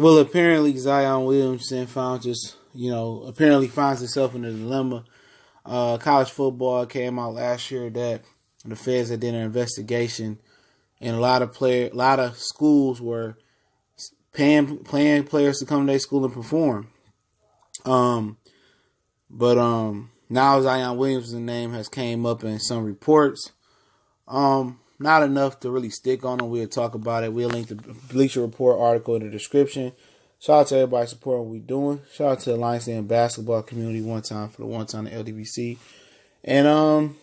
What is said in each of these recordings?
Well, apparently Zion Williamson apparently finds himself in a dilemma. College football came out last year that the feds had did an investigation, and a lot of schools were paying players to come to their school and perform. But now Zion Williamson's name has came up in some reports. Not enough to really stick on them. We'll talk about it. We'll link the Bleacher Report article in the description. Shout out to everybody supporting what we're doing. Shout out to the Lions Den basketball community one time to LDBC. And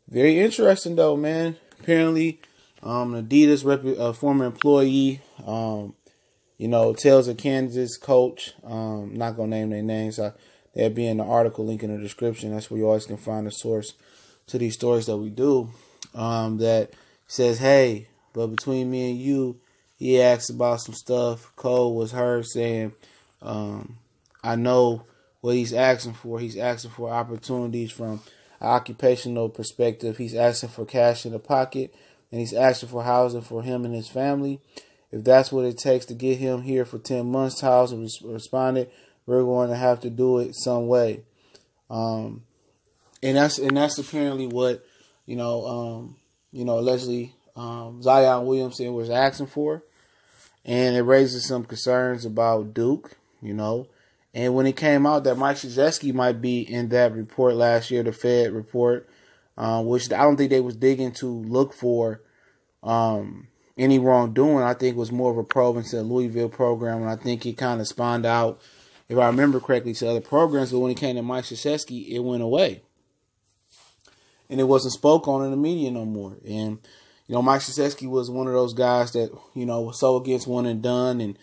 very interesting though, man. Apparently, Adidas former employee, tells a Kansas coach, not gonna name their names. They'll be in the article link in the description. That's where you always can find the source to these stories that we do. That says, hey, but between me and you, he asked about some stuff. Cole was heard saying, I know what he's asking for. He's asking for opportunities from an occupational perspective. He's asking for cash in the pocket, and he's asking for housing for him and his family. If that's what it takes to get him here for 10 months, Tiles responded, we're going to have to do it some way. And that's apparently what, allegedly Zion Williamson was asking for. And it raises some concerns about Duke, And when it came out that Mike Krzyzewski might be in that report last year, the Fed report, which I don't think they was digging to look for any wrongdoing. I think it was more of a probe into the Louisville program, and I think it kind of spawned out, if I remember correctly, to other programs. But when it came to Mike Krzyzewski, it went away. And it wasn't spoke on in the media no more. And, Mike Krzyzewski was one of those guys that, was so against one and done, and,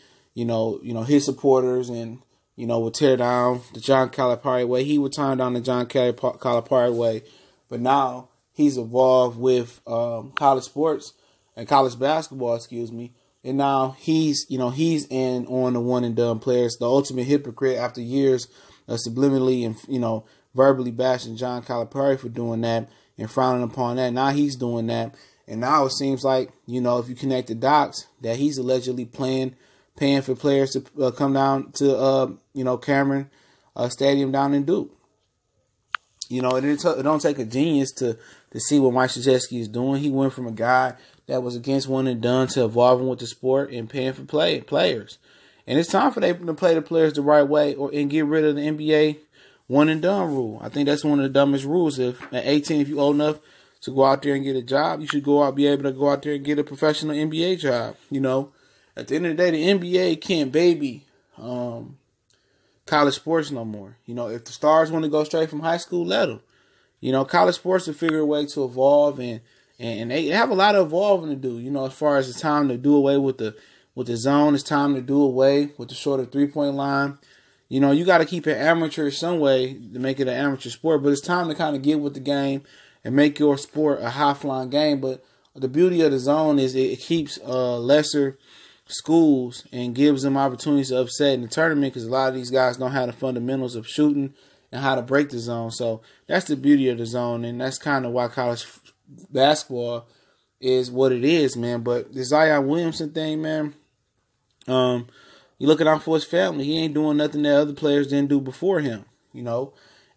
his supporters and, would tear down the John Calipari way. He would turn down the John Calipari way. But now he's involved with college sports and college basketball, and now he's in on the one and done players, the ultimate hypocrite after years of subliminally and, verbally bashing John Calipari for doing that and frowning upon that. Now he's doing that. And now it seems like, if you connect the dots, that he's allegedly paying for players to come down to, Cameron Stadium down in Duke. It don't take a genius to see what Mike Krzyzewski is doing. He went from a guy that was against one and done to evolving with the sport and paying for players. And it's time for them to play the players the right way and get rid of the NBA one and done rule. I think that's one of the dumbest rules. If at 18, if you're old enough to go out there and get a job, you should be able to go out there and get a professional NBA job. At the end of the day, the NBA can't baby college sports no more. If the stars want to go straight from high school, let them. College sports will figure a way to evolve, and they have a lot of evolving to do. As far as it's time to do away with the zone, it's time to do away with the shorter 3-point line. You got to keep it amateur some way to make it an amateur sport, but it's time to kind of get with the game and make your sport a high-flying game. But the beauty of the zone is it keeps lesser schools and gives them opportunities to upset in the tournament, because a lot of these guys don't have the fundamentals of shooting and how to break the zone. So that's the beauty of the zone, and that's kind of why college basketball is what it is, man. But the Zion Williamson thing, man, you're looking out for his family. He ain't doing nothing that other players didn't do before him,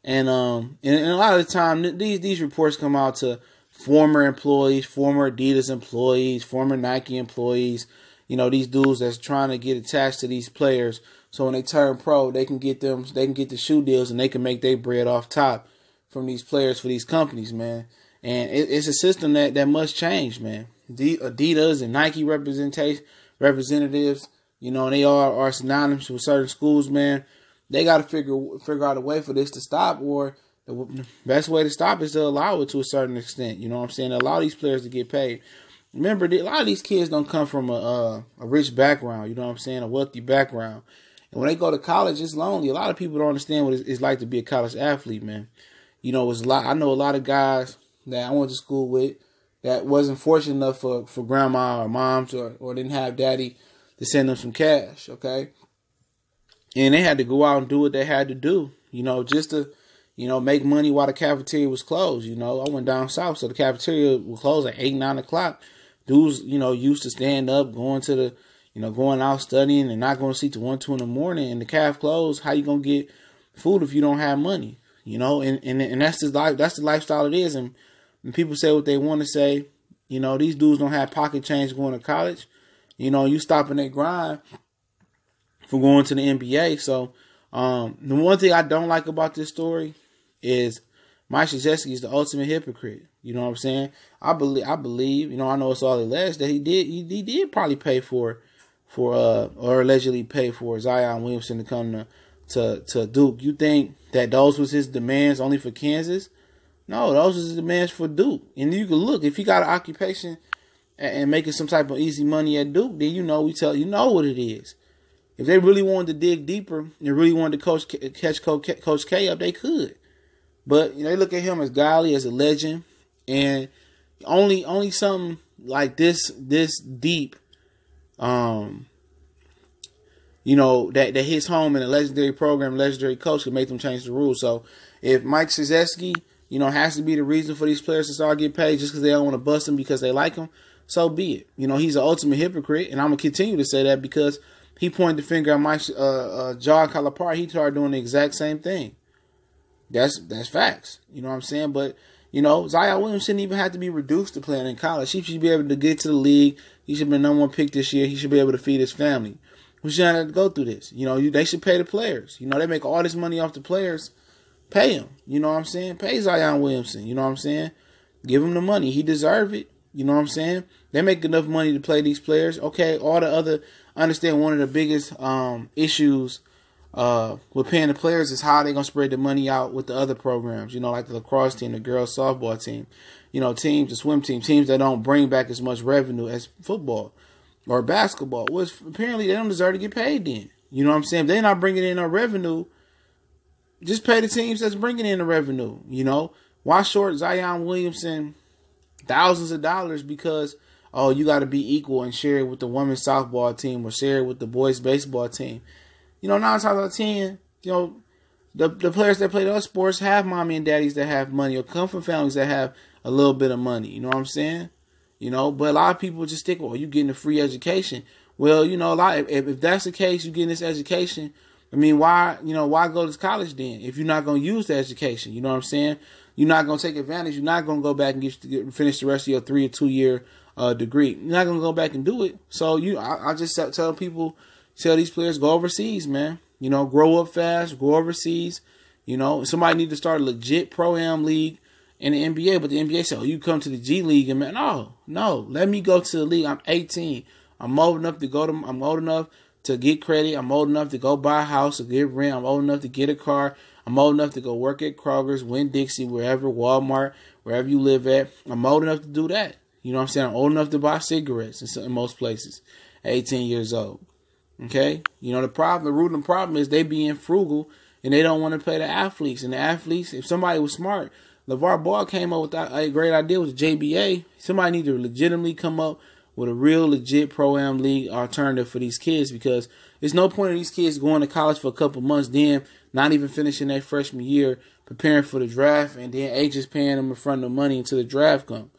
And a lot of the time, these reports come out to former employees, former Adidas employees, former Nike employees, these dudes that's trying to get attached to these players. So when they turn pro, they can get the shoe deals, and they can make their bread off top from these players for these companies, man. And it's a system that must change, man. Adidas and Nike representatives, they are synonymous with certain schools, man. They got to figure out a way for this to stop, or the best way to stop is to allow it to a certain extent. You know what I'm saying? Allow these players to get paid. Remember, a lot of these kids don't come from a rich background, you know what I'm saying, a wealthy background. And when they go to college, it's lonely. A lot of people don't understand what it's like to be a college athlete, man. It's a lot. I know a lot of guys that I went to school with that wasn't fortunate enough for grandma or moms or didn't have daddy to send them some cash, okay? And they had to go out and do what they had to do, just to, make money while the cafeteria was closed. I went down south, so the cafeteria was closed at 8, 9 o'clock. Dudes, used to stand up, going to the, going out studying and not going to sleep till 1, 2 in the morning, and the calf closed. How you gonna get food if you don't have money? And that's the life. That's the lifestyle it is. And people say what they want to say. These dudes don't have pocket change going to college. You stopping that grind for going to the NBA. So the one thing I don't like about this story is Mike Krzyzewski is the ultimate hypocrite. You know what I'm saying? I believe, I know it's all alleged that he did probably pay for or allegedly pay for Zion Williamson to come to Duke. You think that those was his demands only for Kansas? No, those was his demands for Duke. And you can look, if he got an occupation and making some type of easy money at Duke, then you know what it is. If they really wanted to dig deeper and really wanted to catch Coach K up, they could. But they look at him as godly, as a legend, and only something like this deep, that hits home in a legendary program, legendary coach can make them change the rules. So if Mike Krzyzewski, has to be the reason for these players to start getting paid just because they don't want to bust them because they like him, so be it. He's an ultimate hypocrite, and I'm gonna continue to say that because he pointed the finger at John Calipari. He started doing the exact same thing. That's facts. You know what I'm saying? But, Zion Williamson shouldn't even have to be reduced to playing in college. He should be able to get to the league. He should be the number 1 pick this year. He should be able to feed his family. We shouldn't have to go through this. They should pay the players. They make all this money off the players. Pay him. You know what I'm saying? Pay Zion Williamson. You know what I'm saying? Give him the money. He deserve it. You know what I'm saying? They make enough money to play these players. Okay, all the other... I understand one of the biggest issues with paying the players is how they're going to spread the money out with the other programs, like the lacrosse team, the girls softball team, teams, the swim team, teams that don't bring back as much revenue as football or basketball. Well, apparently they don't deserve to get paid then. You know what I'm saying? If they're not bringing in no revenue, just pay the teams that's bringing in the revenue, Why short Zion Williamson thousands of dollars because, you got to be equal and share it with the women's softball team or share it with the boys baseball team? 9 times out of 10, the players that play those sports have mommy and daddies that have money or come from families that have a little bit of money. You know what I'm saying? But a lot of people just think, you getting a free education. Well, if that's the case, you getting this education. I mean, why go to college then if you're not going to use the education? You know what I'm saying? You're not going to take advantage. You're not going to go back and finish the rest of your 3 or 2 year degree. You're not going to go back and do it. So I just tell these players, go overseas, man. Grow up fast, go overseas. Somebody need to start a legit pro-am league in the NBA, but the NBA said, you come to the G League, and man, no, let me go to the league. I'm 18. I'm old enough to get credit. I'm old enough to go buy a house or get rent. I'm old enough to get a car. I'm old enough to go work at Kroger's, Winn-Dixie, wherever, Walmart, wherever you live at. I'm old enough to do that. You know what I'm saying? I'm old enough to buy cigarettes in most places at 18 years old. Okay? The root of the problem is they being frugal and they don't want to pay the athletes. And the athletes, if somebody was smart, LeVar Ball came up with a great idea with the JBA. Somebody need to legitimately come up with a real legit pro-am league alternative for these kids, because there's no point in these kids going to college for a couple months, then not even finishing their freshman year, preparing for the draft, and then agents paying them in front of the money until the draft comes,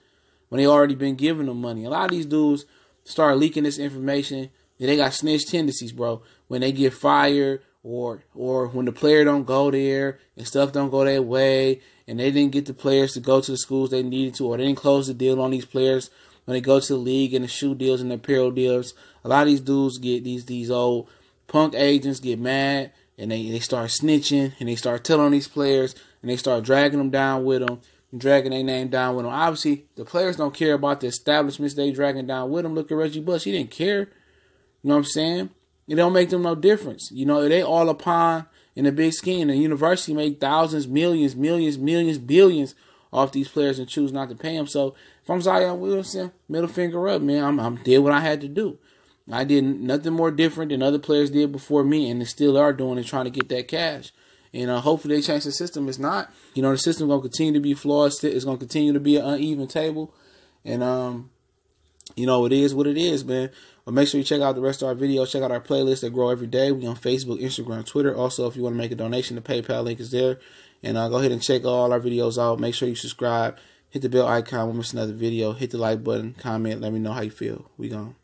when they already been giving them money. A lot of these dudes start leaking this information, and they got snitch tendencies, bro. When they get fired or when the player don't go there and stuff don't go their way, and they didn't get the players to go to the schools they needed to, or they didn't close the deal on these players when they go to the league and the shoe deals and the apparel deals. A lot of these dudes get these old punk agents get mad, and they start snitching, and they start telling these players, and they start dragging them down with them, and dragging their name down with them. Obviously, the players don't care about the establishments they dragging down with them. Look at Reggie Bush. He didn't care. You know what I'm saying? It don't make them no difference. They all upon in the big scheme. The university make thousands, millions, billions off these players and choose not to pay them. So if I'm Zion Williamson, middle finger up, man. I'm did what I had to do. I did nothing more different than other players did before me, and they still are doing and trying to get that cash. And hopefully they change the system. It's not. The system going to continue to be flawed. It's going to continue to be an uneven table. And, it is what it is, man. But make sure you check out the rest of our videos. Check out our playlist that grow every day. We on Facebook, Instagram, Twitter. Also, if you want to make a donation, the PayPal link is there. And go ahead and check all our videos out. Make sure you subscribe. Hit the bell icon when we miss another video. Hit the like button. Comment. Let me know how you feel. We gone.